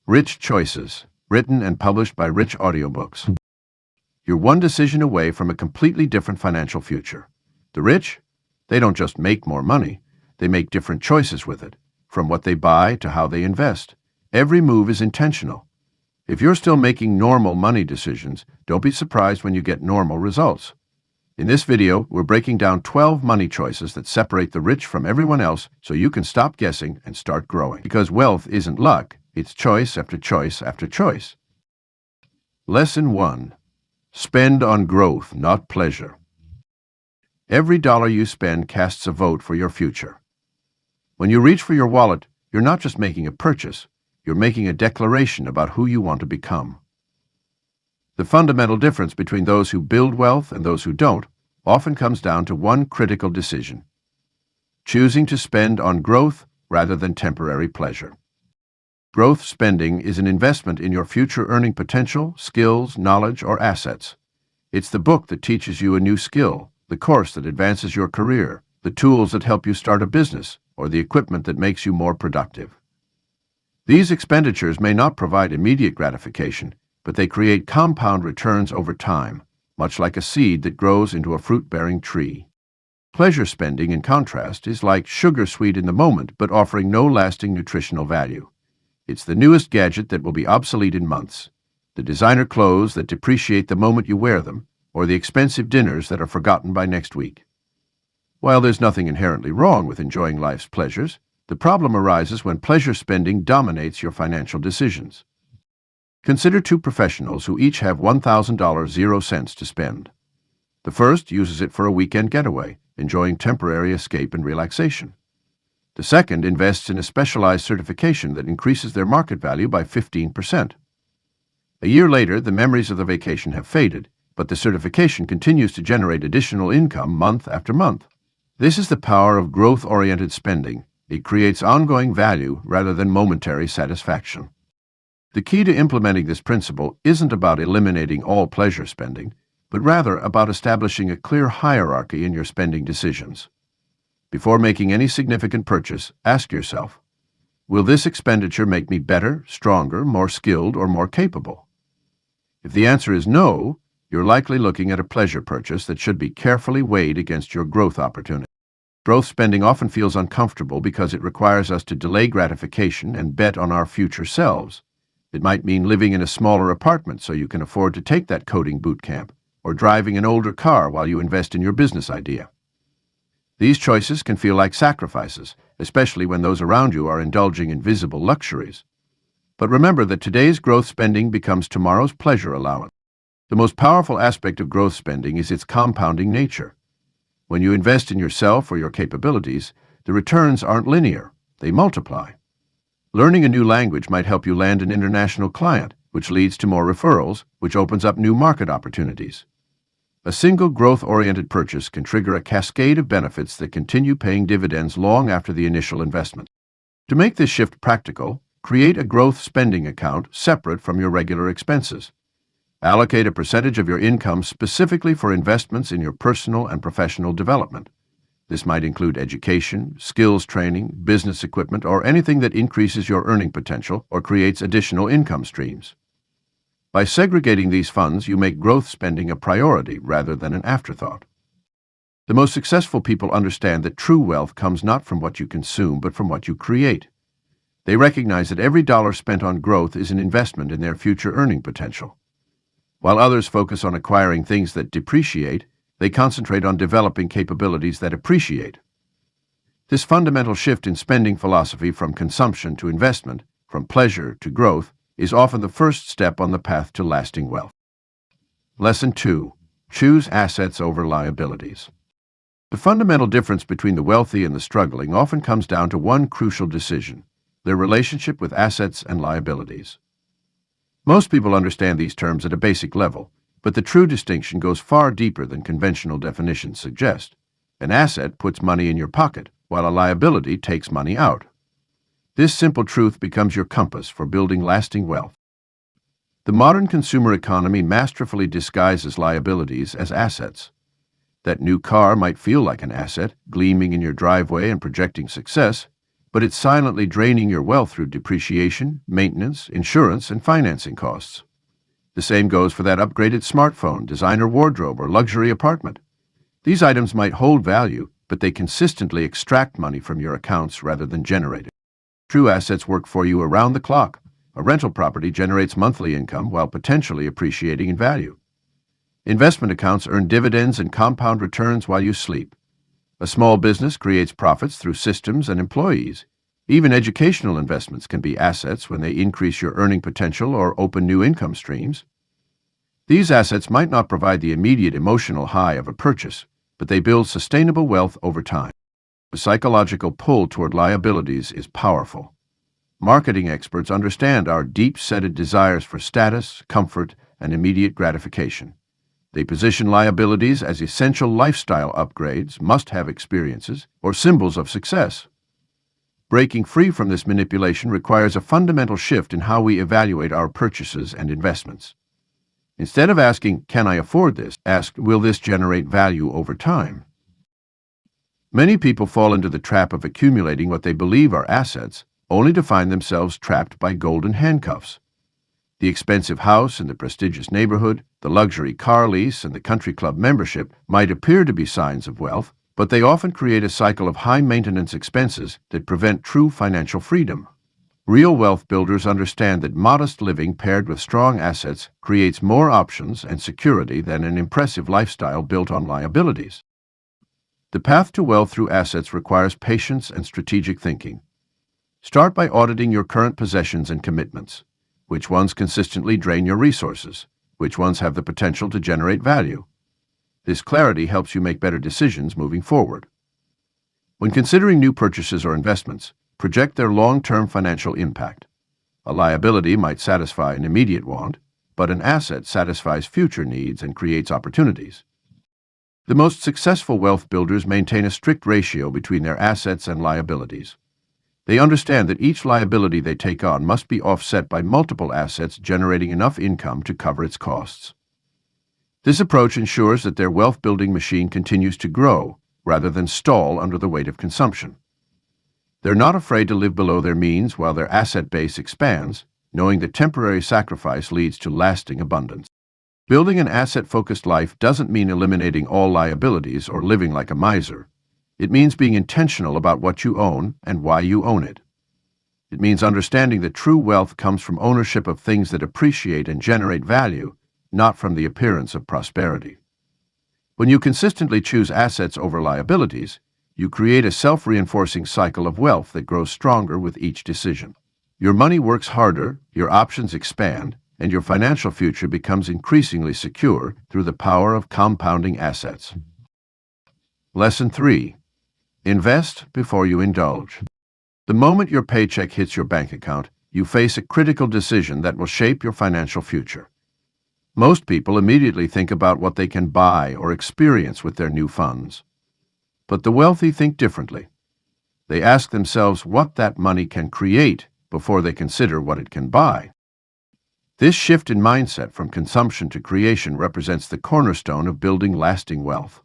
Rich Choices, written and published by Rich Audiobooks. You're one decision away from a completely different financial future. The rich? They don't just make more money, they make different choices with it, from what they buy to how they invest. Every move is intentional. If you're still making normal money decisions, don't be surprised when you get normal results. In this video, we're breaking down 12 money choices that separate the rich from everyone else so you can stop guessing and start growing. Because wealth isn't luck, it's choice after choice after choice. Lesson 1. Spend on growth, not pleasure. Every dollar you spend casts a vote for your future. When you reach for your wallet, you're not just making a purchase, you're making a declaration about who you want to become. The fundamental difference between those who build wealth and those who don't often comes down to one critical decision: choosing to spend on growth rather than temporary pleasure. Growth spending is an investment in your future earning potential, skills, knowledge, or assets. It's the book that teaches you a new skill, the course that advances your career, the tools that help you start a business, or the equipment that makes you more productive. These expenditures may not provide immediate gratification, but they create compound returns over time, much like a seed that grows into a fruit-bearing tree. Pleasure spending, in contrast, is like sugar sweet in the moment but offering no lasting nutritional value. It's the newest gadget that will be obsolete in months, the designer clothes that depreciate the moment you wear them, or the expensive dinners that are forgotten by next week. While there's nothing inherently wrong with enjoying life's pleasures, the problem arises when pleasure spending dominates your financial decisions. Consider two professionals who each have $1,000 0 cents to spend. The first uses it for a weekend getaway, enjoying temporary escape and relaxation. The second invests in a specialized certification that increases their market value by 15%. A year later, the memories of the vacation have faded, but the certification continues to generate additional income month after month. This is the power of growth-oriented spending. It creates ongoing value rather than momentary satisfaction. The key to implementing this principle isn't about eliminating all pleasure spending, but rather about establishing a clear hierarchy in your spending decisions. Before making any significant purchase, ask yourself, will this expenditure make me better, stronger, more skilled, or more capable? If the answer is no, you're likely looking at a pleasure purchase that should be carefully weighed against your growth opportunity. Growth spending often feels uncomfortable because it requires us to delay gratification and bet on our future selves. It might mean living in a smaller apartment so you can afford to take that coding boot camp, or driving an older car while you invest in your business idea. These choices can feel like sacrifices, especially when those around you are indulging in visible luxuries. But remember that today's growth spending becomes tomorrow's pleasure allowance. The most powerful aspect of growth spending is its compounding nature. When you invest in yourself or your capabilities, the returns aren't linear, they multiply. Learning a new language might help you land an international client, which leads to more referrals, which opens up new market opportunities. A single growth-oriented purchase can trigger a cascade of benefits that continue paying dividends long after the initial investment. To make this shift practical, create a growth spending account separate from your regular expenses. Allocate a percentage of your income specifically for investments in your personal and professional development. This might include education, skills training, business equipment, or anything that increases your earning potential or creates additional income streams. By segregating these funds, you make growth spending a priority rather than an afterthought. The most successful people understand that true wealth comes not from what you consume, but from what you create. They recognize that every dollar spent on growth is an investment in their future earning potential. While others focus on acquiring things that depreciate, they concentrate on developing capabilities that appreciate. This fundamental shift in spending philosophy from consumption to investment, from pleasure to growth, is often the first step on the path to lasting wealth. Lesson 2. Choose assets over liabilities. The fundamental difference between the wealthy and the struggling often comes down to one crucial decision: their relationship with assets and liabilities. Most people understand these terms at a basic level, but the true distinction goes far deeper than conventional definitions suggest. An asset puts money in your pocket, while a liability takes money out. This simple truth becomes your compass for building lasting wealth. The modern consumer economy masterfully disguises liabilities as assets. That new car might feel like an asset, gleaming in your driveway and projecting success, but it's silently draining your wealth through depreciation, maintenance, insurance, and financing costs. The same goes for that upgraded smartphone, designer wardrobe, or luxury apartment. These items might hold value, but they consistently extract money from your accounts rather than generate it. True assets work for you around the clock. A rental property generates monthly income while potentially appreciating in value. Investment accounts earn dividends and compound returns while you sleep. A small business creates profits through systems and employees. Even educational investments can be assets when they increase your earning potential or open new income streams. These assets might not provide the immediate emotional high of a purchase, but they build sustainable wealth over time. The psychological pull toward liabilities is powerful. Marketing experts understand our deep-seated desires for status, comfort, and immediate gratification. They position liabilities as essential lifestyle upgrades, must-have experiences, or symbols of success. Breaking free from this manipulation requires a fundamental shift in how we evaluate our purchases and investments. Instead of asking, "Can I afford this?" ask, "Will this generate value over time?" Many people fall into the trap of accumulating what they believe are assets, only to find themselves trapped by golden handcuffs. The expensive house in the prestigious neighborhood, the luxury car lease, and the country club membership might appear to be signs of wealth, but they often create a cycle of high-maintenance expenses that prevent true financial freedom. Real wealth builders understand that modest living paired with strong assets creates more options and security than an impressive lifestyle built on liabilities. The path to wealth through assets requires patience and strategic thinking. Start by auditing your current possessions and commitments. Which ones consistently drain your resources? Which ones have the potential to generate value? This clarity helps you make better decisions moving forward. When considering new purchases or investments, project their long-term financial impact. A liability might satisfy an immediate want, but an asset satisfies future needs and creates opportunities. The most successful wealth builders maintain a strict ratio between their assets and liabilities. They understand that each liability they take on must be offset by multiple assets generating enough income to cover its costs. This approach ensures that their wealth-building machine continues to grow, rather than stall under the weight of consumption. They're not afraid to live below their means while their asset base expands, knowing that temporary sacrifice leads to lasting abundance. Building an asset-focused life doesn't mean eliminating all liabilities or living like a miser. It means being intentional about what you own and why you own it. It means understanding that true wealth comes from ownership of things that appreciate and generate value, not from the appearance of prosperity. When you consistently choose assets over liabilities, you create a self-reinforcing cycle of wealth that grows stronger with each decision. Your money works harder, your options expand, and your financial future becomes increasingly secure through the power of compounding assets. Lesson 3. Invest before you indulge. The moment your paycheck hits your bank account, you face a critical decision that will shape your financial future. Most people immediately think about what they can buy or experience with their new funds. But the wealthy think differently. They ask themselves what that money can create before they consider what it can buy. This shift in mindset from consumption to creation represents the cornerstone of building lasting wealth.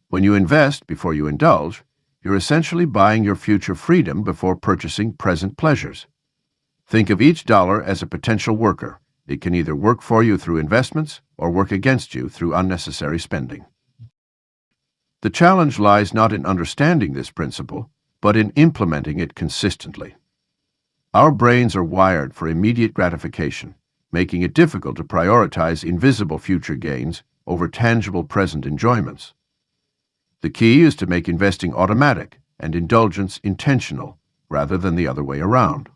When you invest before you indulge, you're essentially buying your future freedom before purchasing present pleasures. Think of each dollar as a potential worker. It can either work for you through investments or work against you through unnecessary spending. The challenge lies not in understanding this principle, but in implementing it consistently. Our brains are wired for immediate gratification, making it difficult to prioritize invisible future gains over tangible present enjoyments. The key is to make investing automatic and indulgence intentional, rather than the other way around.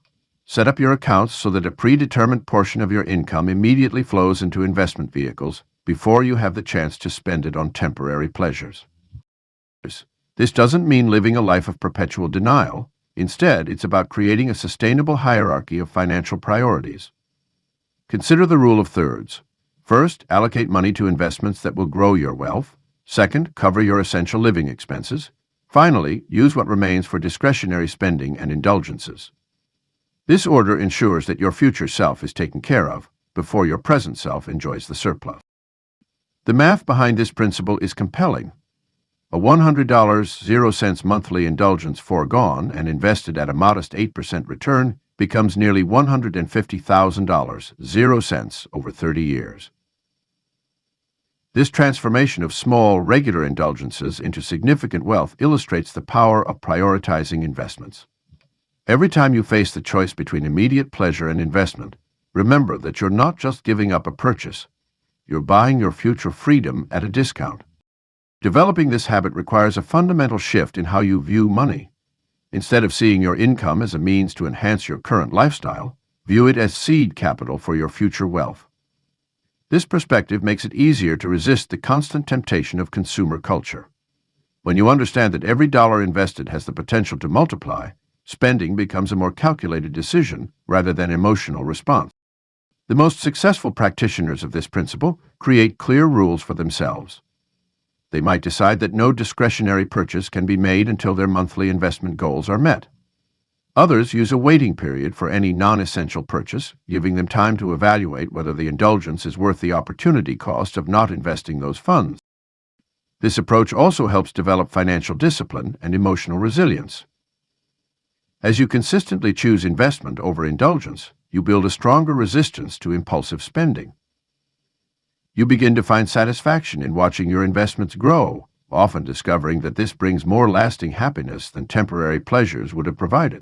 Set up your accounts so that a predetermined portion of your income immediately flows into investment vehicles before you have the chance to spend it on temporary pleasures. This doesn't mean living a life of perpetual denial. Instead, it's about creating a sustainable hierarchy of financial priorities. Consider the rule of thirds. First, allocate money to investments that will grow your wealth. Second, cover your essential living expenses. Finally, use what remains for discretionary spending and indulgences. This order ensures that your future self is taken care of before your present self enjoys the surplus. The math behind this principle is compelling. A $100 0 cents monthly indulgence foregone and invested at a modest 8% return becomes nearly $150,000 0 cents over 30 years. This transformation of small, regular indulgences into significant wealth illustrates the power of prioritizing investments. Every time you face the choice between immediate pleasure and investment, remember that you're not just giving up a purchase, you're buying your future freedom at a discount. Developing this habit requires a fundamental shift in how you view money. Instead of seeing your income as a means to enhance your current lifestyle, view it as seed capital for your future wealth. This perspective makes it easier to resist the constant temptation of consumer culture. When you understand that every dollar invested has the potential to multiply, spending becomes a more calculated decision rather than emotional response. The most successful practitioners of this principle create clear rules for themselves. They might decide that no discretionary purchase can be made until their monthly investment goals are met. Others use a waiting period for any non-essential purchase, giving them time to evaluate whether the indulgence is worth the opportunity cost of not investing those funds. This approach also helps develop financial discipline and emotional resilience. As you consistently choose investment over indulgence, you build a stronger resistance to impulsive spending. You begin to find satisfaction in watching your investments grow, often discovering that this brings more lasting happiness than temporary pleasures would have provided.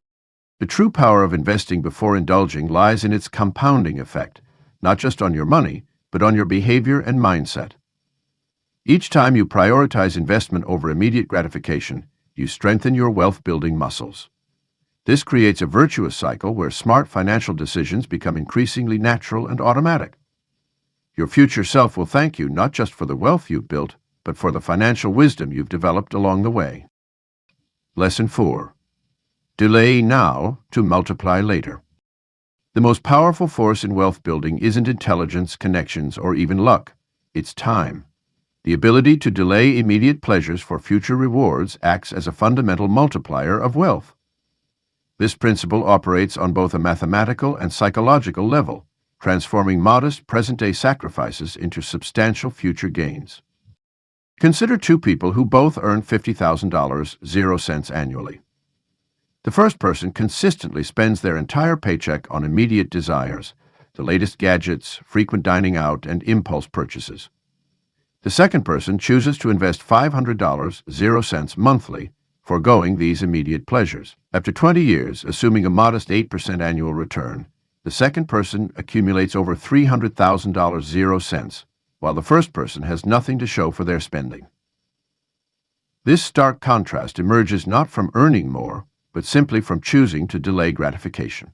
The true power of investing before indulging lies in its compounding effect, not just on your money, but on your behavior and mindset. Each time you prioritize investment over immediate gratification, you strengthen your wealth-building muscles. This creates a virtuous cycle where smart financial decisions become increasingly natural and automatic. Your future self will thank you not just for the wealth you've built, but for the financial wisdom you've developed along the way. Lesson 4. Delay now to multiply later. The most powerful force in wealth building isn't intelligence, connections, or even luck. It's time. The ability to delay immediate pleasures for future rewards acts as a fundamental multiplier of wealth. This principle operates on both a mathematical and psychological level, transforming modest present-day sacrifices into substantial future gains. Consider two people who both earn $50,000 0 cents annually. The first person consistently spends their entire paycheck on immediate desires, the latest gadgets, frequent dining out, and impulse purchases. The second person chooses to invest $500 0 cents monthly, foregoing these immediate pleasures. After 20 years, assuming a modest 8% annual return, the second person accumulates over $300,000 0 cents, while the first person has nothing to show for their spending. This stark contrast emerges not from earning more, but simply from choosing to delay gratification.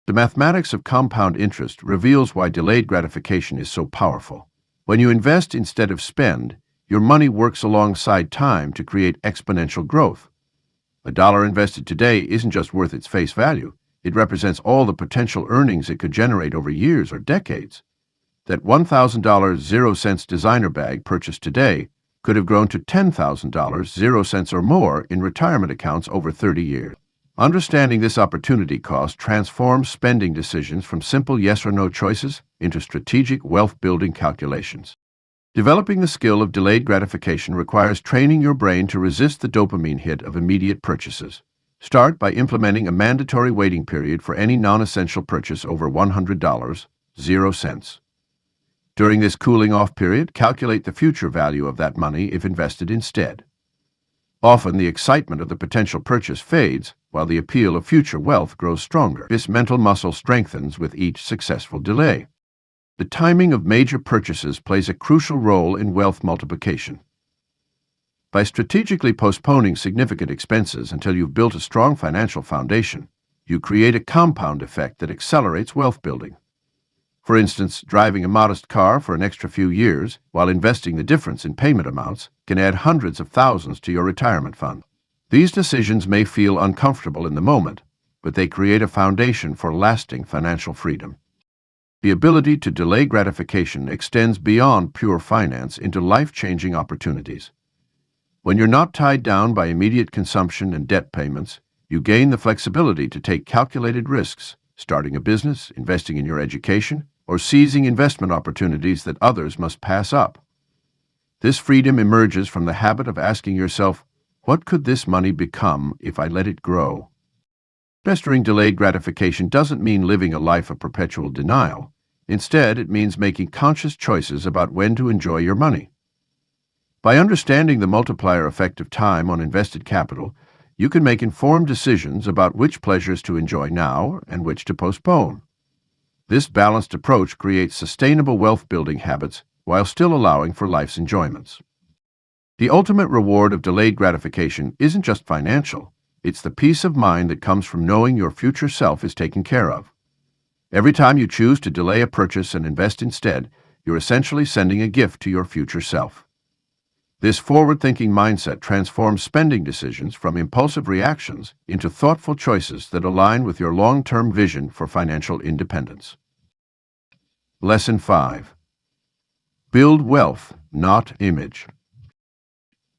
The mathematics of compound interest reveals why delayed gratification is so powerful. When you invest instead of spend, your money works alongside time to create exponential growth. A dollar invested today isn't just worth its face value. It represents all the potential earnings it could generate over years or decades. That $1,000 0 cents designer bag purchased today could have grown to $10,000 0 cents or more in retirement accounts over 30 years. Understanding this opportunity cost transforms spending decisions from simple yes or no choices into strategic wealth-building calculations. Developing the skill of delayed gratification requires training your brain to resist the dopamine hit of immediate purchases. Start by implementing a mandatory waiting period for any non-essential purchase over $100 0 cents. During this cooling-off period, calculate the future value of that money if invested instead. Often, the excitement of the potential purchase fades, while the appeal of future wealth grows stronger. This mental muscle strengthens with each successful delay. The timing of major purchases plays a crucial role in wealth multiplication. By strategically postponing significant expenses until you've built a strong financial foundation, you create a compound effect that accelerates wealth building. For instance, driving a modest car for an extra few years while investing the difference in payment amounts can add hundreds of thousands to your retirement fund. These decisions may feel uncomfortable in the moment, but they create a foundation for lasting financial freedom. The ability to delay gratification extends beyond pure finance into life-changing opportunities. When you're not tied down by immediate consumption and debt payments, you gain the flexibility to take calculated risks, starting a business, investing in your education, or seizing investment opportunities that others must pass up. This freedom emerges from the habit of asking yourself, what could this money become if I let it grow? Mastering delayed gratification doesn't mean living a life of perpetual denial. Instead, it means making conscious choices about when to enjoy your money. By understanding the multiplier effect of time on invested capital, you can make informed decisions about which pleasures to enjoy now and which to postpone. This balanced approach creates sustainable wealth-building habits while still allowing for life's enjoyments. The ultimate reward of delayed gratification isn't just financial. It's the peace of mind that comes from knowing your future self is taken care of. Every time you choose to delay a purchase and invest instead, you're essentially sending a gift to your future self. This forward-thinking mindset transforms spending decisions from impulsive reactions into thoughtful choices that align with your long-term vision for financial independence. Lesson 5. Build wealth, not image.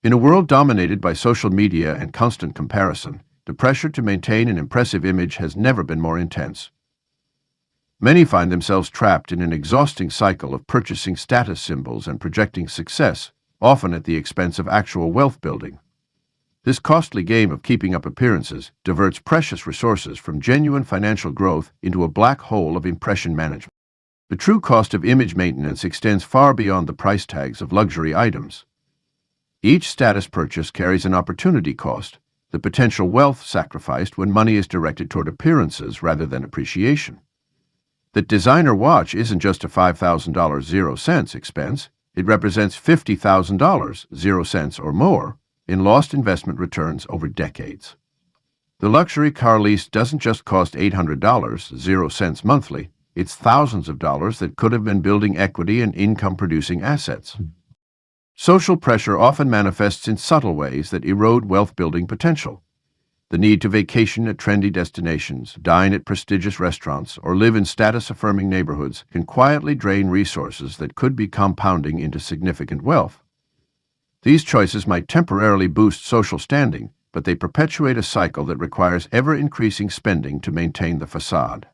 In a world dominated by social media and constant comparison, the pressure to maintain an impressive image has never been more intense. Many find themselves trapped in an exhausting cycle of purchasing status symbols and projecting success, often at the expense of actual wealth building. This costly game of keeping up appearances diverts precious resources from genuine financial growth into a black hole of impression management. The true cost of image maintenance extends far beyond the price tags of luxury items. Each status purchase carries an opportunity cost, the potential wealth sacrificed when money is directed toward appearances rather than appreciation. That designer watch isn't just a $5,000 0 cents expense, it represents $50,000 0 cents or more in lost investment returns over decades. The luxury car lease doesn't just cost $800 0 cents monthly, it's thousands of dollars that could have been building equity and income-producing assets. Social pressure often manifests in subtle ways that erode wealth-building potential. The need to vacation at trendy destinations, dine at prestigious restaurants, or live in status-affirming neighborhoods can quietly drain resources that could be compounding into significant wealth. These choices might temporarily boost social standing, but they perpetuate a cycle that requires ever-increasing spending to maintain the facade.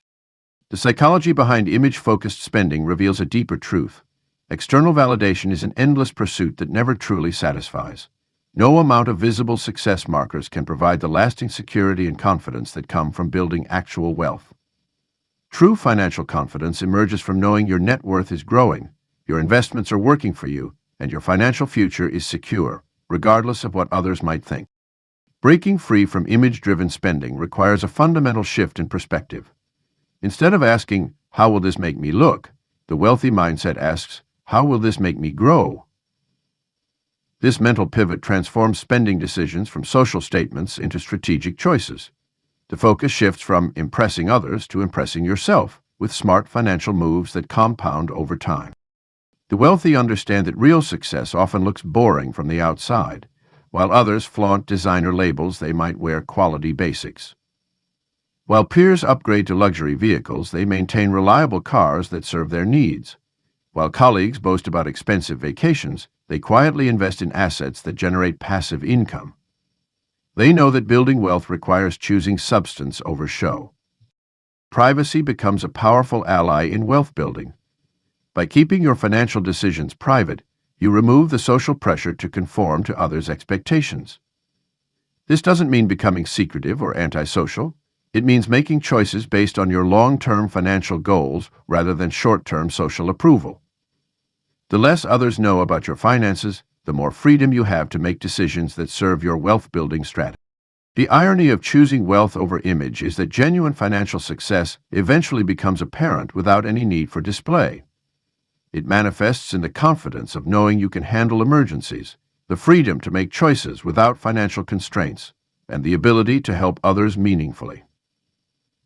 The psychology behind image-focused spending reveals a deeper truth. External validation is an endless pursuit that never truly satisfies. No amount of visible success markers can provide the lasting security and confidence that come from building actual wealth. True financial confidence emerges from knowing your net worth is growing, your investments are working for you, and your financial future is secure, regardless of what others might think. Breaking free from image-driven spending requires a fundamental shift in perspective. Instead of asking, "How will this make me look?" the wealthy mindset asks, "How will this make me grow?" This mental pivot transforms spending decisions from social statements into strategic choices. The focus shifts from impressing others to impressing yourself, with smart financial moves that compound over time. The wealthy understand that real success often looks boring from the outside, while others flaunt designer labels they might wear quality basics. While peers upgrade to luxury vehicles, they maintain reliable cars that serve their needs. While colleagues boast about expensive vacations, they quietly invest in assets that generate passive income. They know that building wealth requires choosing substance over show. Privacy becomes a powerful ally in wealth building. By keeping your financial decisions private, you remove the social pressure to conform to others' expectations. This doesn't mean becoming secretive or antisocial. It means making choices based on your long-term financial goals rather than short-term social approval. The less others know about your finances, the more freedom you have to make decisions that serve your wealth-building strategy. The irony of choosing wealth over image is that genuine financial success eventually becomes apparent without any need for display. It manifests in the confidence of knowing you can handle emergencies, the freedom to make choices without financial constraints, and the ability to help others meaningfully.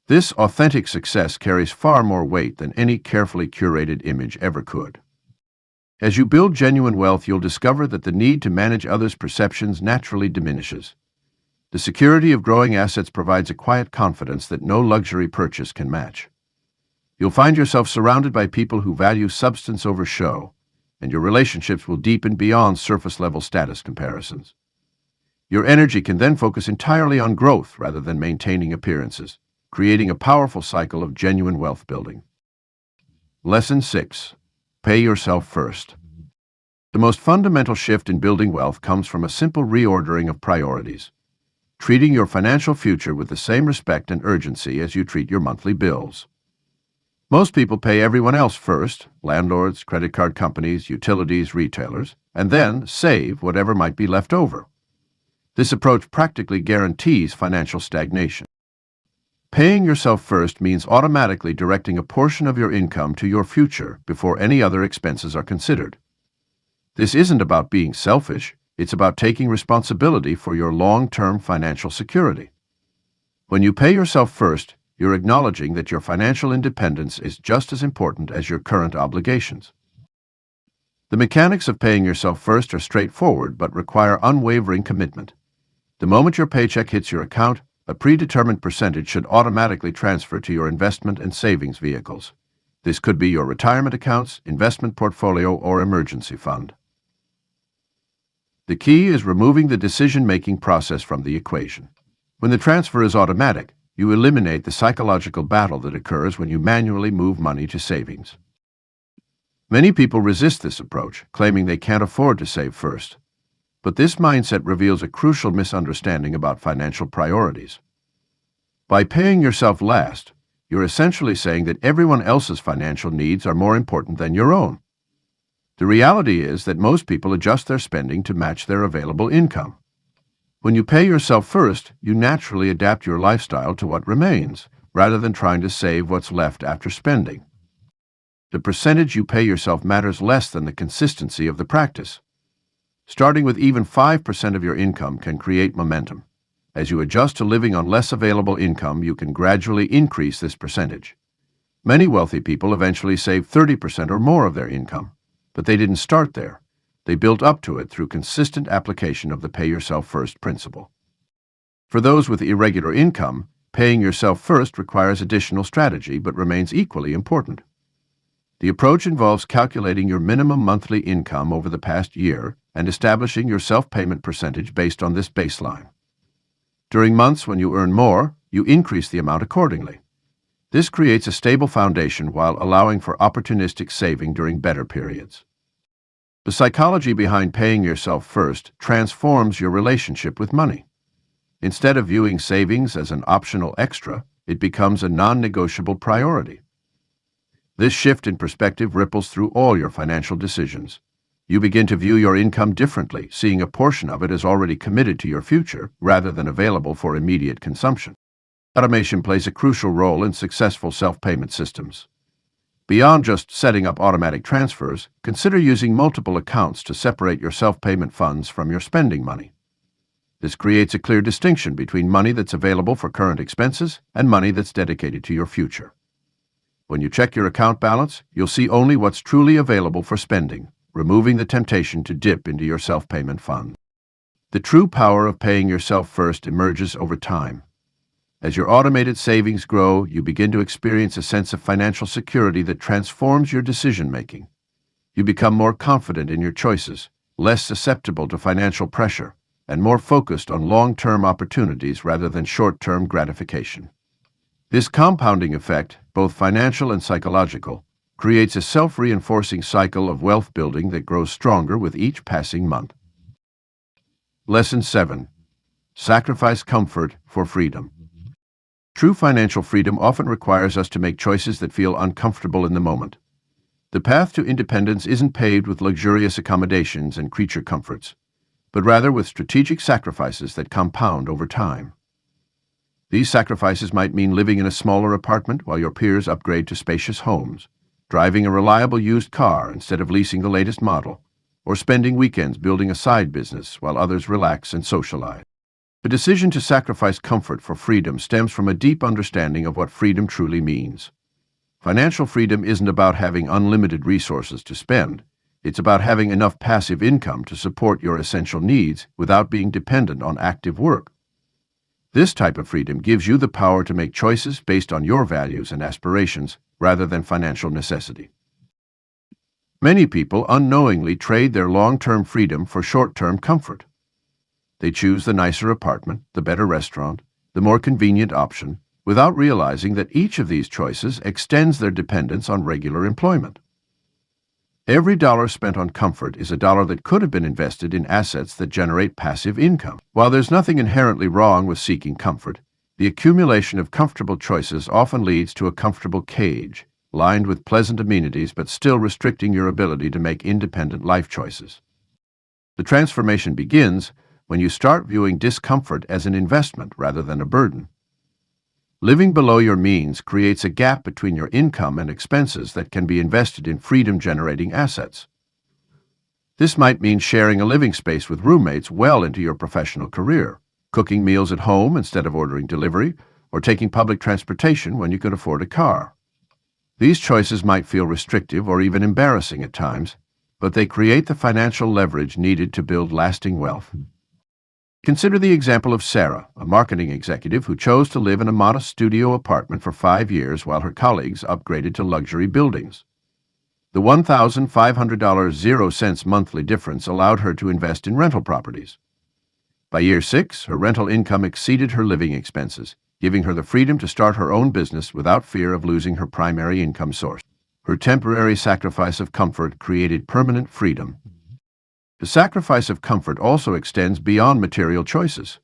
This authentic success carries far more weight than any carefully curated image ever could. As you build genuine wealth, you'll discover that the need to manage others' perceptions naturally diminishes. The security of growing assets provides a quiet confidence that no luxury purchase can match. You'll find yourself surrounded by people who value substance over show, and your relationships will deepen beyond surface-level status comparisons. Your energy can then focus entirely on growth rather than maintaining appearances, creating a powerful cycle of genuine wealth building. Lesson 6. Pay yourself first. The most fundamental shift in building wealth comes from a simple reordering of priorities, treating your financial future with the same respect and urgency as you treat your monthly bills. Most people pay everyone else first, landlords, credit card companies, utilities, retailers, and then save whatever might be left over. This approach practically guarantees financial stagnation. Paying yourself first means automatically directing a portion of your income to your future before any other expenses are considered. This isn't about being selfish, it's about taking responsibility for your long-term financial security. When you pay yourself first, you're acknowledging that your financial independence is just as important as your current obligations. The mechanics of paying yourself first are straightforward but require unwavering commitment. The moment your paycheck hits your account, a predetermined percentage should automatically transfer to your investment and savings vehicles. This could be your retirement accounts, investment portfolio, or emergency fund. The key is removing the decision-making process from the equation. When the transfer is automatic, you eliminate the psychological battle that occurs when you manually move money to savings. Many people resist this approach, claiming they can't afford to save first. But this mindset reveals a crucial misunderstanding about financial priorities. By paying yourself last, you're essentially saying that everyone else's financial needs are more important than your own. The reality is that most people adjust their spending to match their available income. When you pay yourself first, you naturally adapt your lifestyle to what remains, rather than trying to save what's left after spending. The percentage you pay yourself matters less than the consistency of the practice. Starting with even 5% of your income can create momentum. As you adjust to living on less available income, you can gradually increase this percentage. Many wealthy people eventually save 30% or more of their income, but they didn't start there. They built up to it through consistent application of the pay yourself first principle. For those with irregular income, paying yourself first requires additional strategy but remains equally important. The approach involves calculating your minimum monthly income over the past year and establishing your self-payment percentage based on this baseline. During months when you earn more, you increase the amount accordingly. This creates a stable foundation while allowing for opportunistic saving during better periods. The psychology behind paying yourself first transforms your relationship with money. Instead of viewing savings as an optional extra, it becomes a non-negotiable priority. This shift in perspective ripples through all your financial decisions. You begin to view your income differently, seeing a portion of it as already committed to your future rather than available for immediate consumption. Automation plays a crucial role in successful self-payment systems. Beyond just setting up automatic transfers, consider using multiple accounts to separate your self-payment funds from your spending money. This creates a clear distinction between money that's available for current expenses and money that's dedicated to your future. When you check your account balance, you'll see only what's truly available for spending, removing the temptation to dip into your self-payment fund. The true power of paying yourself first emerges over time. As your automated savings grow, you begin to experience a sense of financial security that transforms your decision-making. You become more confident in your choices, less susceptible to financial pressure, and more focused on long-term opportunities rather than short-term gratification. This compounding effect, both financial and psychological, creates a self-reinforcing cycle of wealth building that grows stronger with each passing month. Lesson 7. Sacrifice comfort for freedom. True financial freedom often requires us to make choices that feel uncomfortable in the moment. The path to independence isn't paved with luxurious accommodations and creature comforts, but rather with strategic sacrifices that compound over time. These sacrifices might mean living in a smaller apartment while your peers upgrade to spacious homes, driving a reliable used car instead of leasing the latest model, or spending weekends building a side business while others relax and socialize. The decision to sacrifice comfort for freedom stems from a deep understanding of what freedom truly means. Financial freedom isn't about having unlimited resources to spend. It's about having enough passive income to support your essential needs without being dependent on active work. This type of freedom gives you the power to make choices based on your values and aspirations rather than financial necessity. Many people unknowingly trade their long-term freedom for short-term comfort. They choose the nicer apartment, the better restaurant, the more convenient option, without realizing that each of these choices extends their dependence on regular employment. Every dollar spent on comfort is a dollar that could have been invested in assets that generate passive income. While there's nothing inherently wrong with seeking comfort, the accumulation of comfortable choices often leads to a comfortable cage, lined with pleasant amenities but still restricting your ability to make independent life choices. The transformation begins when you start viewing discomfort as an investment rather than a burden. Living below your means creates a gap between your income and expenses that can be invested in freedom-generating assets. This might mean sharing a living space with roommates well into your professional career, cooking meals at home instead of ordering delivery, or taking public transportation when you can afford a car. These choices might feel restrictive or even embarrassing at times, but they create the financial leverage needed to build lasting wealth. Consider the example of Sarah, a marketing executive who chose to live in a modest studio apartment for 5 years while her colleagues upgraded to luxury buildings. The $1,500 0 cents monthly difference allowed her to invest in rental properties. By year 6, her rental income exceeded her living expenses, giving her the freedom to start her own business without fear of losing her primary income source. Her temporary sacrifice of comfort created permanent freedom. The sacrifice of comfort also extends beyond material choices.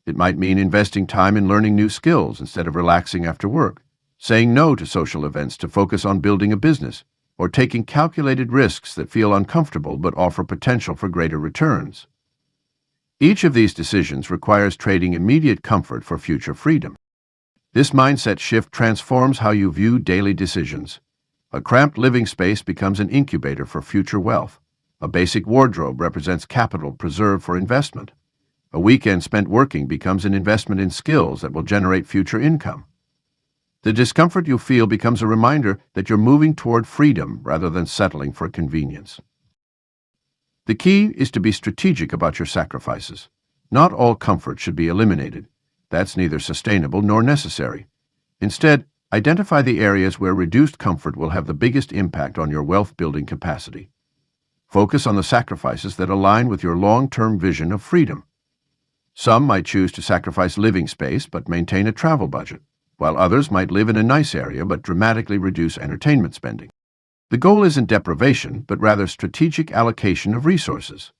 It might mean investing time in learning new skills instead of relaxing after work, saying no to social events to focus on building a business, or taking calculated risks that feel uncomfortable but offer potential for greater returns. Each of these decisions requires trading immediate comfort for future freedom. This mindset shift transforms how you view daily decisions. A cramped living space becomes an incubator for future wealth. A basic wardrobe represents capital preserved for investment. A weekend spent working becomes an investment in skills that will generate future income. The discomfort you feel becomes a reminder that you're moving toward freedom rather than settling for convenience. The key is to be strategic about your sacrifices. Not all comfort should be eliminated. That's neither sustainable nor necessary. Instead, identify the areas where reduced comfort will have the biggest impact on your wealth-building capacity. Focus on the sacrifices that align with your long-term vision of freedom. Some might choose to sacrifice living space but maintain a travel budget, while others might live in a nice area but dramatically reduce entertainment spending. The goal isn't deprivation, but rather strategic allocation of resources.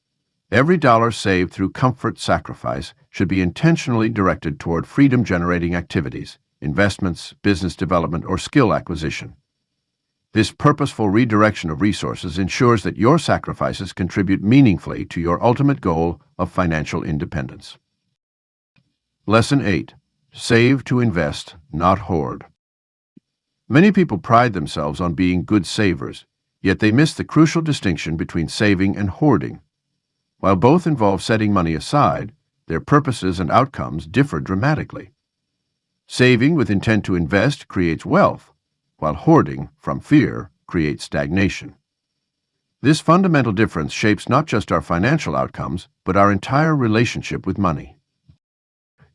Every dollar saved through comfort sacrifice should be intentionally directed toward freedom-generating activities, investments, business development, or skill acquisition. This purposeful redirection of resources ensures that your sacrifices contribute meaningfully to your ultimate goal of financial independence. Lesson 8. Save to invest, not hoard. Many people pride themselves on being good savers, yet they miss the crucial distinction between saving and hoarding. While both involve setting money aside, their purposes and outcomes differ dramatically. Saving with intent to invest creates wealth, while hoarding, from fear, creates stagnation. This fundamental difference shapes not just our financial outcomes, but our entire relationship with money.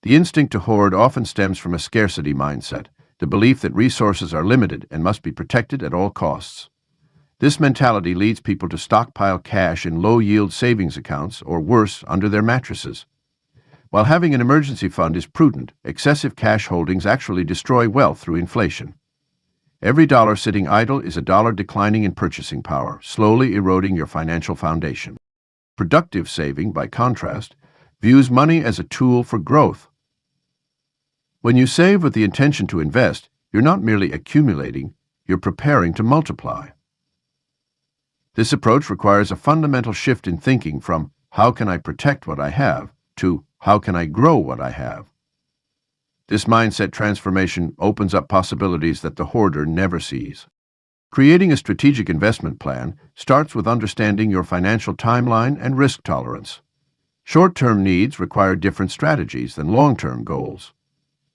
The instinct to hoard often stems from a scarcity mindset, the belief that resources are limited and must be protected at all costs. This mentality leads people to stockpile cash in low-yield savings accounts, or worse, under their mattresses. While having an emergency fund is prudent, excessive cash holdings actually destroy wealth through inflation. Every dollar sitting idle is a dollar declining in purchasing power, slowly eroding your financial foundation. Productive saving, by contrast, views money as a tool for growth. When you save with the intention to invest, you're not merely accumulating, you're preparing to multiply. This approach requires a fundamental shift in thinking from "how can I protect what I have" to "how can I grow what I have?" This mindset transformation opens up possibilities that the hoarder never sees. Creating a strategic investment plan starts with understanding your financial timeline and risk tolerance. Short-term needs require different strategies than long-term goals.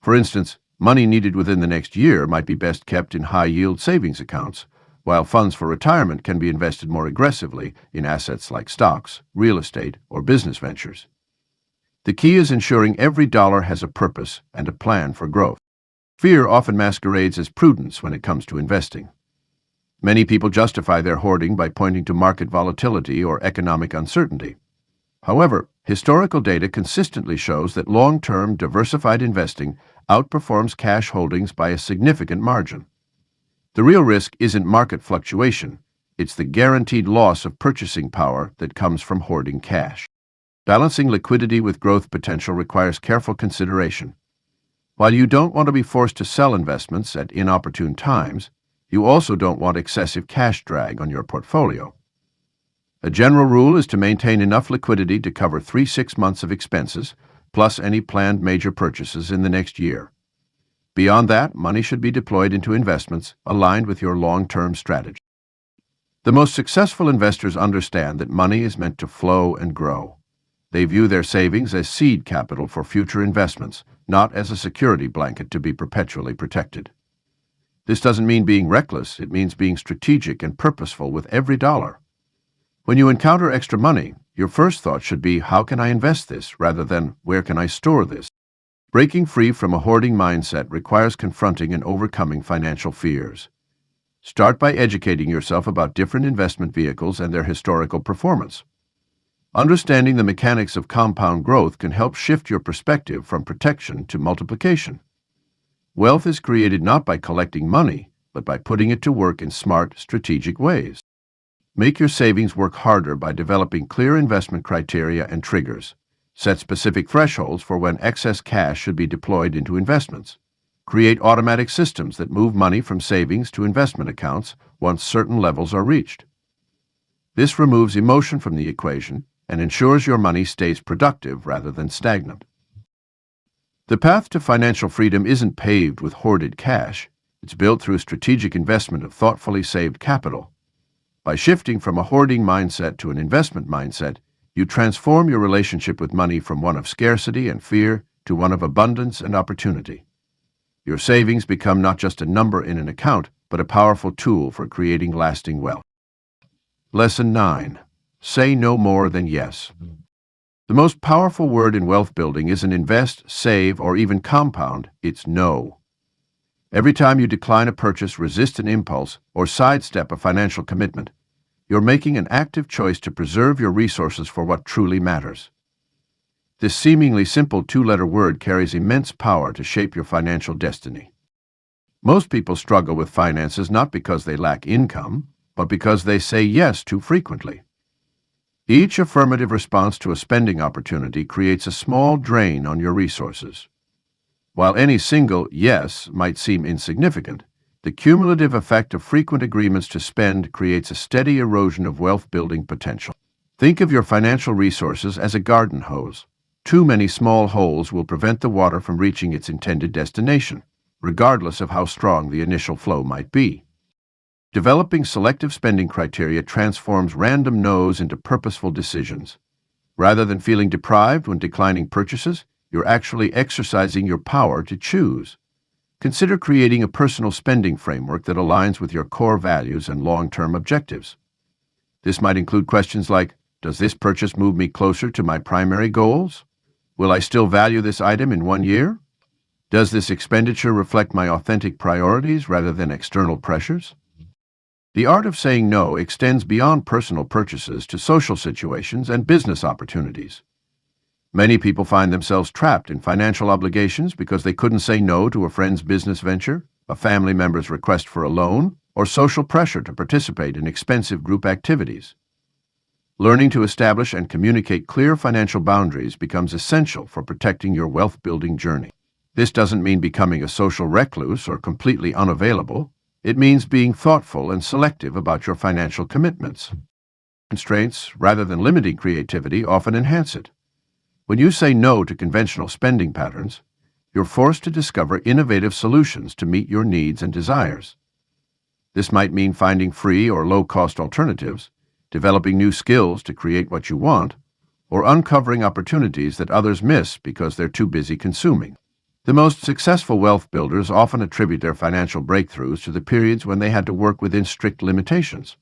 For instance, money needed within the next year might be best kept in high-yield savings accounts, while funds for retirement can be invested more aggressively in assets like stocks, real estate, or business ventures. The key is ensuring every dollar has a purpose and a plan for growth. Fear often masquerades as prudence when it comes to investing. Many people justify their hoarding by pointing to market volatility or economic uncertainty. However, historical data consistently shows that long-term diversified investing outperforms cash holdings by a significant margin. The real risk isn't market fluctuation, It's the guaranteed loss of purchasing power that comes from hoarding cash. Balancing liquidity with growth potential requires careful consideration. While you don't want to be forced to sell investments at inopportune times, you also don't want excessive cash drag on your portfolio. A general rule is to maintain enough liquidity to cover 3-6 months of expenses, plus any planned major purchases in the next year. Beyond that, money should be deployed into investments aligned with your long-term strategy. The most successful investors understand that money is meant to flow and grow. They view their savings as seed capital for future investments, not as a security blanket to be perpetually protected. This doesn't mean being reckless, it means being strategic and purposeful with every dollar. When you encounter extra money, your first thought should be, how can I invest this, rather than, where can I store this? Breaking free from a hoarding mindset requires confronting and overcoming financial fears. Start by educating yourself about different investment vehicles and their historical performance. Understanding the mechanics of compound growth can help shift your perspective from protection to multiplication. Wealth is created not by collecting money, but by putting it to work in smart, strategic ways. Make your savings work harder by developing clear investment criteria and triggers. Set specific thresholds for when excess cash should be deployed into investments. Create automatic systems that move money from savings to investment accounts once certain levels are reached. This removes emotion from the equation and ensures your money stays productive rather than stagnant. The path to financial freedom isn't paved with hoarded cash. It's built through strategic investment of thoughtfully saved capital. By shifting from a hoarding mindset to an investment mindset, you transform your relationship with money from one of scarcity and fear to one of abundance and opportunity. Your savings become not just a number in an account, but a powerful tool for creating lasting wealth. Lesson 9. Say no more than yes. The most powerful word in wealth building isn't invest, save, or even compound, it's no. Every time you decline a purchase, resist an impulse, or sidestep a financial commitment, you're making an active choice to preserve your resources for what truly matters. This seemingly simple 2-letter word carries immense power to shape your financial destiny. Most people struggle with finances not because they lack income, but because they say yes too frequently. Each affirmative response to a spending opportunity creates a small drain on your resources. While any single yes might seem insignificant, the cumulative effect of frequent agreements to spend creates a steady erosion of wealth-building potential. Think of your financial resources as a garden hose. Too many small holes will prevent the water from reaching its intended destination, regardless of how strong the initial flow might be. Developing selective spending criteria transforms random no's into purposeful decisions. Rather than feeling deprived when declining purchases, you're actually exercising your power to choose. Consider creating a personal spending framework that aligns with your core values and long-term objectives. This might include questions like, does this purchase move me closer to my primary goals? Will I still value this item in 1 year? Does this expenditure reflect my authentic priorities rather than external pressures? The art of saying no extends beyond personal purchases to social situations and business opportunities. Many people find themselves trapped in financial obligations because they couldn't say no to a friend's business venture, a family member's request for a loan, or social pressure to participate in expensive group activities. Learning to establish and communicate clear financial boundaries becomes essential for protecting your wealth-building journey. This doesn't mean becoming a social recluse or completely unavailable. It means being thoughtful and selective about your financial commitments. Constraints, rather than limiting creativity, often enhance it. When you say no to conventional spending patterns, you're forced to discover innovative solutions to meet your needs and desires. This might mean finding free or low-cost alternatives, developing new skills to create what you want, or uncovering opportunities that others miss because they're too busy consuming. The most successful wealth builders often attribute their financial breakthroughs to the periods when they had to work within strict limitations.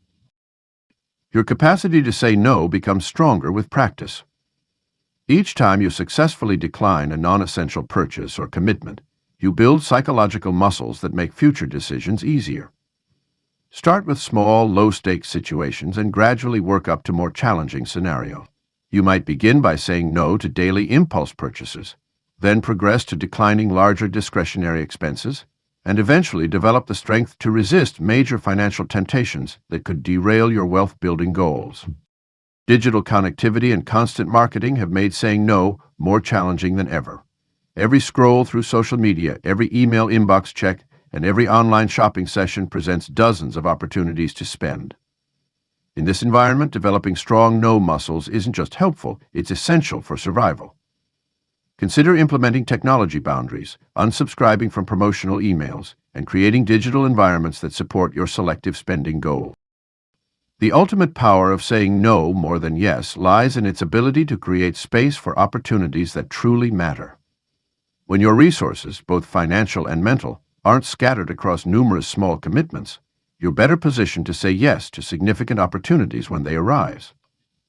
Your capacity to say no becomes stronger with practice. Each time you successfully decline a non-essential purchase or commitment, you build psychological muscles that make future decisions easier. Start with small, low-stakes situations and gradually work up to more challenging scenarios. You might begin by saying no to daily impulse purchases, then progress to declining larger discretionary expenses, and eventually develop the strength to resist major financial temptations that could derail your wealth-building goals. Digital connectivity and constant marketing have made saying no more challenging than ever. Every scroll through social media, every email inbox check, and every online shopping session presents dozens of opportunities to spend. In this environment, developing strong no muscles isn't just helpful, it's essential for survival. Consider implementing technology boundaries, unsubscribing from promotional emails, and creating digital environments that support your selective spending goal. The ultimate power of saying no more than yes lies in its ability to create space for opportunities that truly matter. When your resources, both financial and mental, aren't scattered across numerous small commitments, you're better positioned to say yes to significant opportunities when they arise.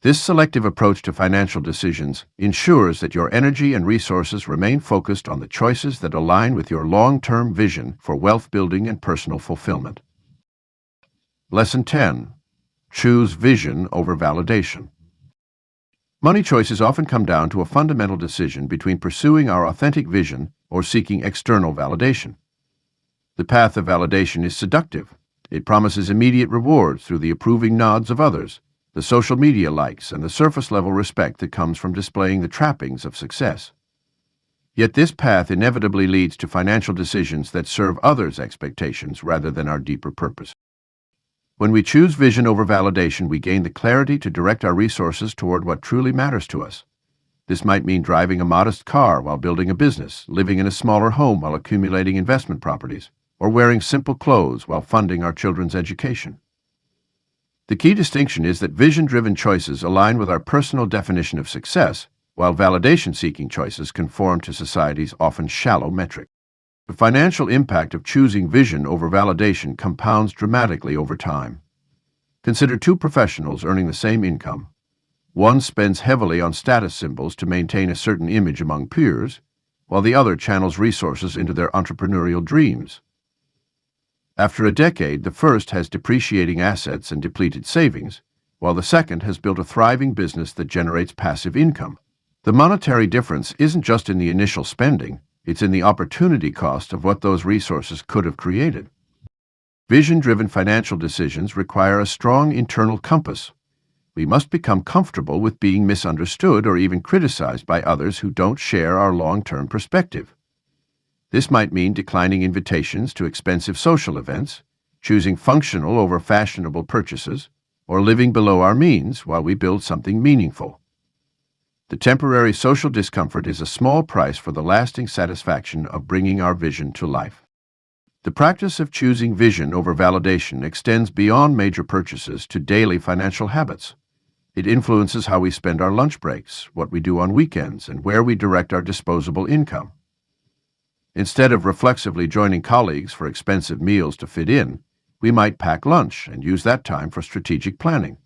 This selective approach to financial decisions ensures that your energy and resources remain focused on the choices that align with your long-term vision for wealth building and personal fulfillment. Lesson 10. Choose vision over validation. Money choices often come down to a fundamental decision between pursuing our authentic vision or seeking external validation. The path of validation is seductive. It promises immediate rewards through the approving nods of others, the social media likes, and the surface-level respect that comes from displaying the trappings of success. Yet this path inevitably leads to financial decisions that serve others' expectations rather than our deeper purpose. When we choose vision over validation, we gain the clarity to direct our resources toward what truly matters to us. This might mean driving a modest car while building a business, living in a smaller home while accumulating investment properties, or wearing simple clothes while funding our children's education. The key distinction is that vision-driven choices align with our personal definition of success, while validation-seeking choices conform to society's often shallow metric. The financial impact of choosing vision over validation compounds dramatically over time. Consider two professionals earning the same income. One spends heavily on status symbols to maintain a certain image among peers, while the other channels resources into their entrepreneurial dreams. After a decade, the first has depreciating assets and depleted savings, while the second has built a thriving business that generates passive income. The monetary difference isn't just in the initial spending, it's in the opportunity cost of what those resources could have created. Vision-driven financial decisions require a strong internal compass. We must become comfortable with being misunderstood or even criticized by others who don't share our long-term perspective. This might mean declining invitations to expensive social events, choosing functional over fashionable purchases, or living below our means while we build something meaningful. The temporary social discomfort is a small price for the lasting satisfaction of bringing our vision to life. The practice of choosing vision over validation extends beyond major purchases to daily financial habits. It influences how we spend our lunch breaks, what we do on weekends, and where we direct our disposable income. Instead of reflexively joining colleagues for expensive meals to fit in, we might pack lunch and use that time for strategic planning.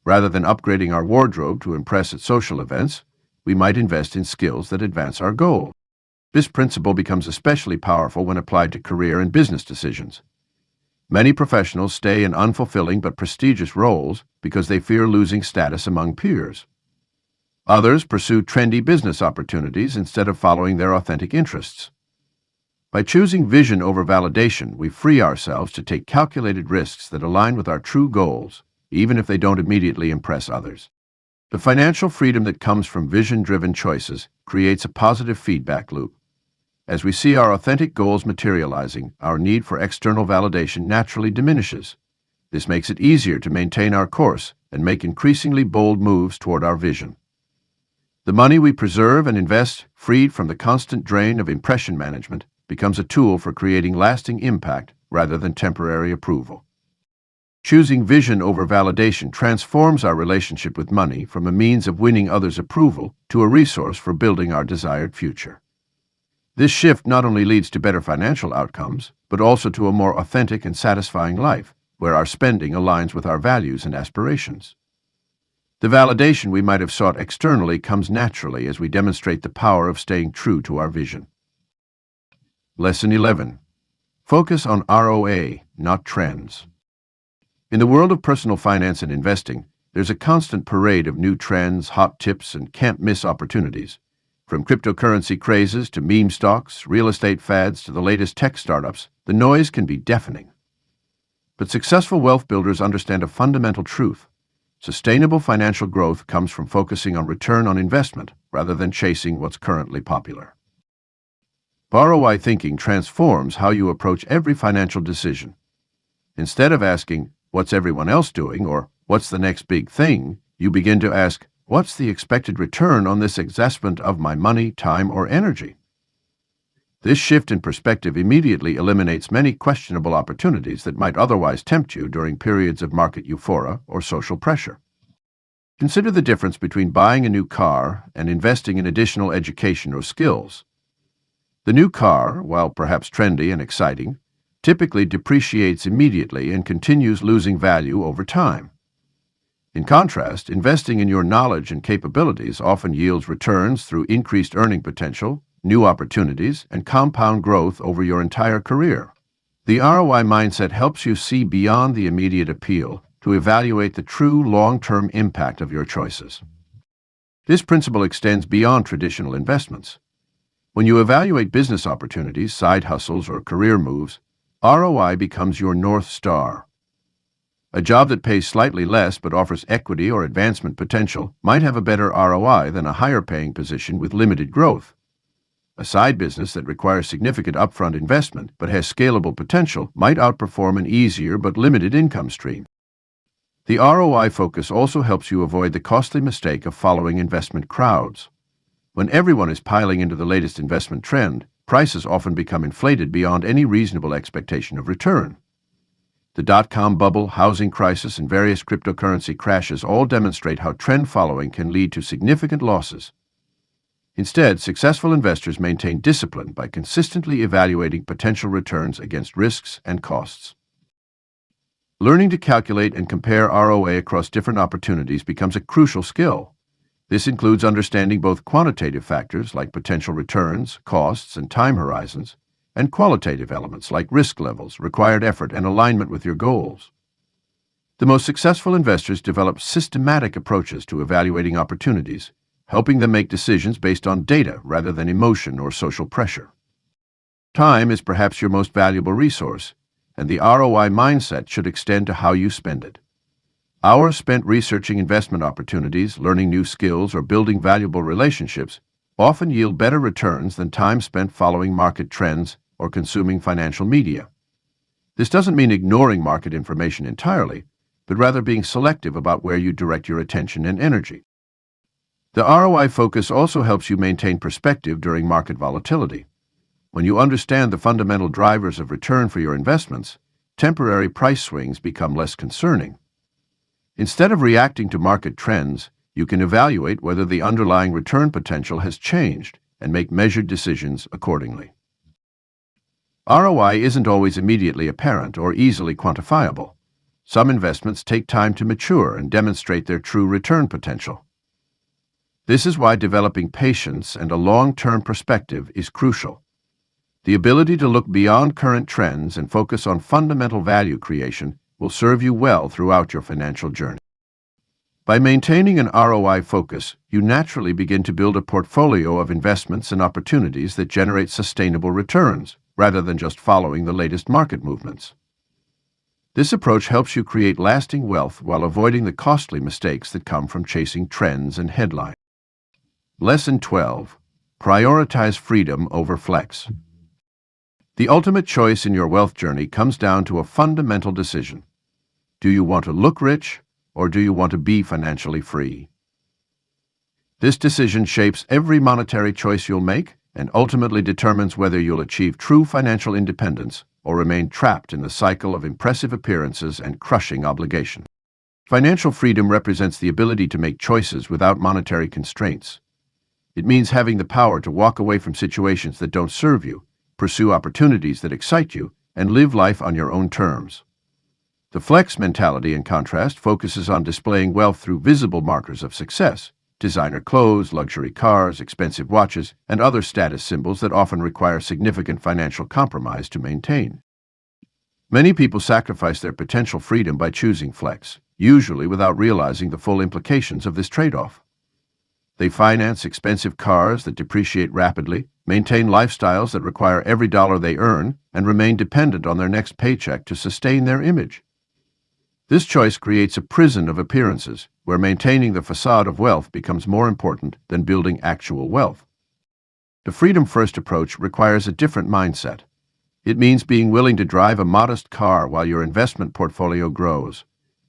Rather than upgrading our wardrobe to impress at social events, we might invest in skills that advance our goal. This principle becomes especially powerful when applied to career and business decisions. Many professionals stay in unfulfilling but prestigious roles because they fear losing status among peers. Others pursue trendy business opportunities instead of following their authentic interests. By choosing vision over validation, we free ourselves to take calculated risks that align with our true goals, even if they don't immediately impress others. The financial freedom that comes from vision-driven choices creates a positive feedback loop. As we see our authentic goals materializing, our need for external validation naturally diminishes. This makes it easier to maintain our course and make increasingly bold moves toward our vision. The money we preserve and invest, freed from the constant drain of impression management, becomes a tool for creating lasting impact rather than temporary approval. Choosing vision over validation transforms our relationship with money from a means of winning others' approval to a resource for building our desired future. This shift not only leads to better financial outcomes, but also to a more authentic and satisfying life, where our spending aligns with our values and aspirations. The validation we might have sought externally comes naturally as we demonstrate the power of staying true to our vision. Lesson 11. Focus on ROA, not trends. In the world of personal finance and investing, there's a constant parade of new trends, hot tips, and can't-miss opportunities. From cryptocurrency crazes to meme stocks, real estate fads to the latest tech startups, the noise can be deafening. But successful wealth builders understand a fundamental truth. Sustainable financial growth comes from focusing on return on investment rather than chasing what's currently popular. ROI thinking transforms how you approach every financial decision. Instead of asking, "What's everyone else doing?" or "What's the next big thing?" you begin to ask, "What's the expected return on this investment of my money, time, or energy?" This shift in perspective immediately eliminates many questionable opportunities that might otherwise tempt you during periods of market euphoria or social pressure. Consider the difference between buying a new car and investing in additional education or skills. The new car, while perhaps trendy and exciting, typically depreciates immediately and continues losing value over time. In contrast, investing in your knowledge and capabilities often yields returns through increased earning potential, new opportunities, and compound growth over your entire career. The ROI mindset helps you see beyond the immediate appeal to evaluate the true long-term impact of your choices. This principle extends beyond traditional investments. When you evaluate business opportunities, side hustles, or career moves, ROI becomes your North Star. A job that pays slightly less but offers equity or advancement potential might have a better ROI than a higher-paying position with limited growth. A side business that requires significant upfront investment but has scalable potential might outperform an easier but limited income stream. The ROI focus also helps you avoid the costly mistake of following investment crowds. When everyone is piling into the latest investment trend, prices often become inflated beyond any reasonable expectation of return. The dot-com bubble, housing crisis, and various cryptocurrency crashes all demonstrate how trend following can lead to significant losses. Instead, successful investors maintain discipline by consistently evaluating potential returns against risks and costs. Learning to calculate and compare ROI across different opportunities becomes a crucial skill. This includes understanding both quantitative factors like potential returns, costs, and time horizons, and qualitative elements like risk levels, required effort, and alignment with your goals. The most successful investors develop systematic approaches to evaluating opportunities, helping them make decisions based on data rather than emotion or social pressure. Time is perhaps your most valuable resource, and the ROI mindset should extend to how you spend it. Hours spent researching investment opportunities, learning new skills, or building valuable relationships often yield better returns than time spent following market trends or consuming financial media. This doesn't mean ignoring market information entirely, but rather being selective about where you direct your attention and energy. The ROI focus also helps you maintain perspective during market volatility. When you understand the fundamental drivers of return for your investments, temporary price swings become less concerning. Instead of reacting to market trends, you can evaluate whether the underlying return potential has changed and make measured decisions accordingly. ROI isn't always immediately apparent or easily quantifiable. Some investments take time to mature and demonstrate their true return potential. This is why developing patience and a long-term perspective is crucial. The ability to look beyond current trends and focus on fundamental value creation will serve you well throughout your financial journey. By maintaining an ROI focus, you naturally begin to build a portfolio of investments and opportunities that generate sustainable returns, rather than just following the latest market movements. This approach helps you create lasting wealth while avoiding the costly mistakes that come from chasing trends and headlines. Lesson 12. Prioritize freedom over flex. The ultimate choice in your wealth journey comes down to a fundamental decision. Do you want to look rich, or do you want to be financially free? This decision shapes every monetary choice you'll make and ultimately determines whether you'll achieve true financial independence or remain trapped in the cycle of impressive appearances and crushing obligation. Financial freedom represents the ability to make choices without monetary constraints. It means having the power to walk away from situations that don't serve you, pursue opportunities that excite you, and live life on your own terms. The flex mentality, in contrast, focuses on displaying wealth through visible markers of success: designer clothes, luxury cars, expensive watches, and other status symbols that often require significant financial compromise to maintain. Many people sacrifice their potential freedom by choosing flex, usually without realizing the full implications of this trade-off. They finance expensive cars that depreciate rapidly, maintain lifestyles that require every dollar they earn, and remain dependent on their next paycheck to sustain their image. This choice creates a prison of appearances, where maintaining the facade of wealth becomes more important than building actual wealth. The freedom-first approach requires a different mindset. It means being willing to drive a modest car while your investment portfolio grows.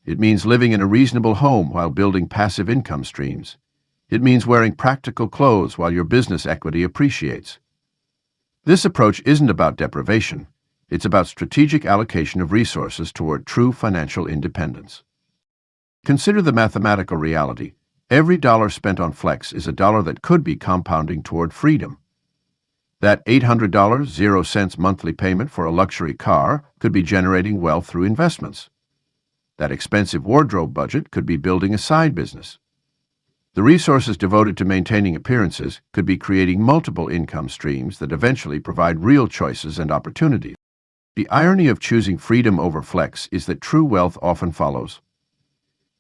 It means living in a reasonable home while building passive income streams. It means wearing practical clothes while your business equity appreciates. This approach isn't about deprivation. It's about strategic allocation of resources toward true financial independence. Consider the mathematical reality. Every dollar spent on Flex is a dollar that could be compounding toward freedom. That $800, 0 cents monthly payment for a luxury car could be generating wealth through investments. That expensive wardrobe budget could be building a side business. The resources devoted to maintaining appearances could be creating multiple income streams that eventually provide real choices and opportunities. The irony of choosing freedom over Flex is that true wealth often follows.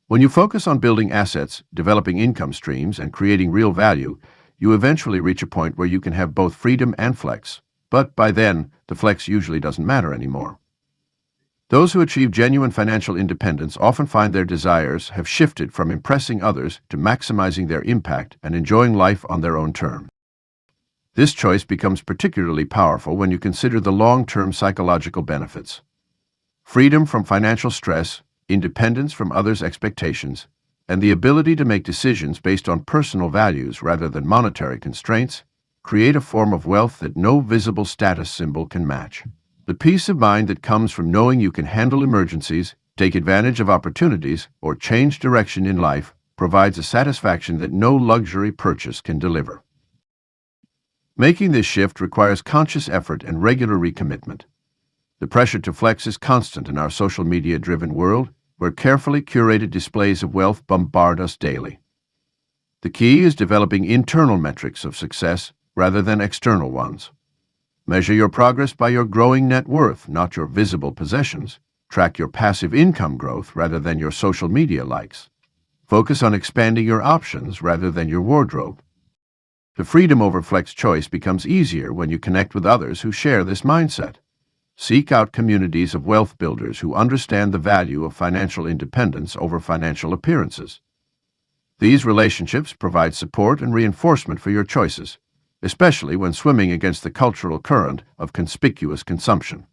When you focus on building assets, developing income streams, and creating real value, you eventually reach a point where you can have both freedom and Flex. But by then, the Flex usually doesn't matter anymore. Those who achieve genuine financial independence often find their desires have shifted from impressing others to maximizing their impact and enjoying life on their own terms. This choice becomes particularly powerful when you consider the long-term psychological benefits. Freedom from financial stress, independence from others' expectations, and the ability to make decisions based on personal values rather than monetary constraints create a form of wealth that no visible status symbol can match. The peace of mind that comes from knowing you can handle emergencies, take advantage of opportunities, or change direction in life provides a satisfaction that no luxury purchase can deliver. Making this shift requires conscious effort and regular recommitment. The pressure to Flex is constant in our social media-driven world, where carefully curated displays of wealth bombard us daily. The key is developing internal metrics of success rather than external ones. Measure your progress by your growing net worth, not your visible possessions. Track your passive income growth rather than your social media likes. Focus on expanding your options rather than your wardrobe. The freedom over Flex choice becomes easier when you connect with others who share this mindset. Seek out communities of wealth builders who understand the value of financial independence over financial appearances. These relationships provide support and reinforcement for your choices, especially when swimming against the cultural current of conspicuous consumption.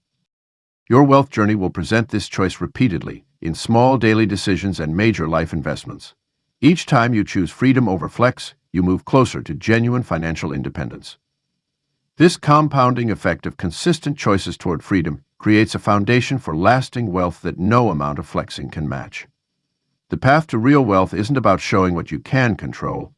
Your wealth journey will present this choice repeatedly in small daily decisions and major life investments. Each time you choose freedom over Flex, you move closer to genuine financial independence. This compounding effect of consistent choices toward freedom creates a foundation for lasting wealth that no amount of flexing can match. The path to real wealth isn't about showing what you can control,